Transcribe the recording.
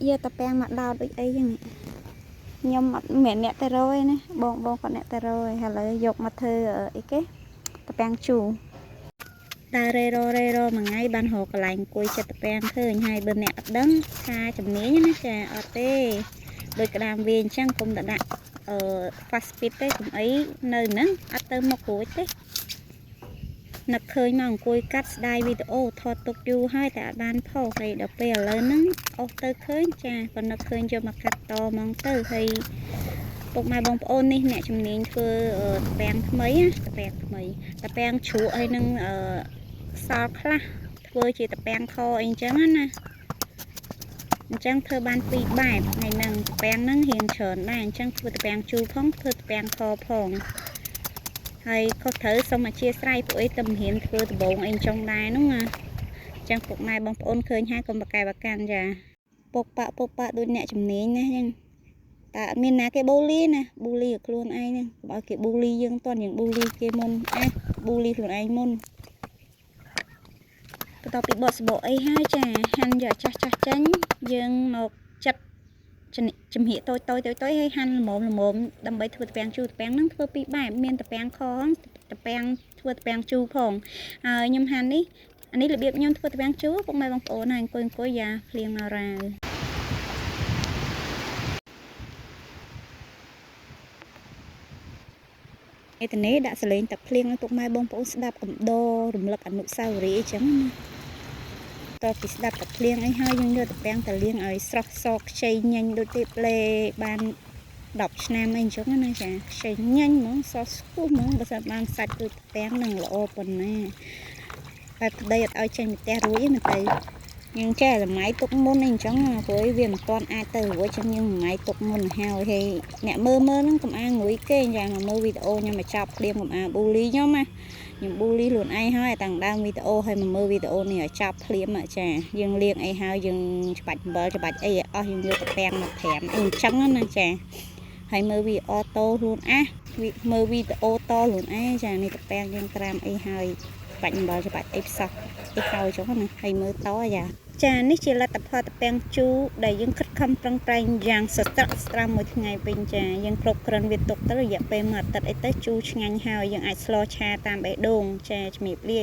giờ tập bèn mặt đàoដូចអីចឹងខ្ញុំអត់មែនអ្នកតែរយណាបងគាត់អ្នកតែរយហើយឥឡូវយកមកធ្វើអីគេតពាំងជូរដើររេរមួយថ្ងៃបានរកកន្លែងអង្គុយចិត្តតពាំងឃើញហើយបើអ្នកអត់ដឹងថាជំនាញណាចាអត់ទេដូចក្តាមវាអញ្ចឹងកុំតដាក់fast speed ទេកុំអីនៅហ្នឹងអត់ទៅមករួចទេនឹកឃើញមកអង្គុយកាត់ស្ដាយវីដេអូថតទុកយូរហើយតែអត់បានផុសហើយដល់ពេលឥឡូវហ្នឹងអស់ទៅឃើញចាក៏នឹកឃើញយកមកកាត់តហ្មងទៅហើយពុកម៉ែបងប្អូននេះអ្នកជំនាញធ្វើតពាំងថ្មីណាតពាំងថ្មីតពាំងជ្រក់ហើយនឹងខ្សល់ខ្លះធ្វើជាតពាំងខអីអញ្ចឹងណាអញ្ចឹងធ្វើបានពីរបែបហើយនឹងតពាំងហ្នឹងរៀងច្រើនដែរអញ្ចឹងធ្វើតពាំងជូរផងធ្វើតពាំងខផងហើយខុសត្រូវសូមអធិស្ឋានពួកអីទៅមិនហ៊ានធ្វើដំបងអីចុងដែរហ្នឹងណាអញ្ចឹងពុកម៉ែបងប្អូនឃើញហើយកុំបកកែបកាន់ចាពុកប៉ដូចអ្នកជំនាញណាអញ្ចឹងតែអត់មានណាគេបូលីណាបូលីខ្លួនឯងហ្នឹងបើគេបូលីយើងតន់យើងបូលីគេមុនបូលីខ្លួនឯងមុនបន្ទាប់ពីបកសបកអីហើយចាហាន់យកចាស់ចេញយើងមកចិតចំហៀកតូចហើយហាន់ល្មមដើម្បីធ្វើតពាំងជូរតពាំងហ្នឹងធ្វើពីរបែបមានតពាំងខតពាំងធ្វើតពាំងជូរផងហើយខ្ញុំហាន់នេះអានេះរបៀបខ្ញុំធ្វើតពាំងជូរពុកម៉ែបងប្អូនហើយអង្គុយយ៉ាភ្លៀងនៅរាវឯតនេះដាក់សលេងតាភ្លៀងឲ្យពុកម៉ែបងប្អូនស្ដាប់កំដររំលឹកអនុស្សាវរីយ៍អញ្ចឹងណាតើពីស្ដាប់តាភ្លៀងអីហើយយើងយកតាពាំងតាលៀងឲ្យស្រស់សខ្ចីញញដូចទេផ្លេបាន10ឆ្នាំអីអញ្ចឹងណាចាខ្ចីញញហ្មងសស្គូហ្មងបើសិនបានសាច់ដូចតាពាំងនឹងល្អប៉ុណ្ណាតែប្តីអត់ឲ្យចេញពីផ្ទះរួចទេមើលទៅយើងចេះសម័យទុកមុនអីអញ្ចឹងព្រោះវាមិនទាន់អាចទៅរួចចឹងយើងសម័យទុកមុនហើយអ្នកមើលហ្នឹងកុំអាងងុយគេយ៉ាងមកមើលវីដេអូខ្ញុំមកចាប់ព្រាមកុំអាប៊ូលីខ្ញុំណាខ្ញុំប៊ូលីខ្លួនឯងហើយតាំងដើមវីដេអូហើយមកមើលវីដេអូនេះឲ្យចាប់ព្រាមចាយើងលាងអីហើយយើងច្បាច់អំបិលច្បាច់អីឲ្យអស់យើងយកទៅពាំងមកត្រាំអីអញ្ចឹងណាចាហើយមើលវីអូតូខ្លួនមើលវីដេអូតខ្លួនឯងចានេះទៅពាំងយើងត្រាំអីហើយបាច់អំបិលច្បាច់អីផ្សោះអីហើយចឹងណាហើយមើលតចានេះជាលទ្ធផលតពាំងជូរដែលយើងខិតខំប្រឹងប្រែងយ៉ាងស្រស្ត្រាំមួយថ្ងៃវិញចាយើងគ្រប់គ្រងវាទុកទៅរយៈពេលមួយអាទិត្យអីទៅជូរឆ្ងាញ់ហើយយើងអាចស្លឆាតាមបេះដូងចាជំរាបលា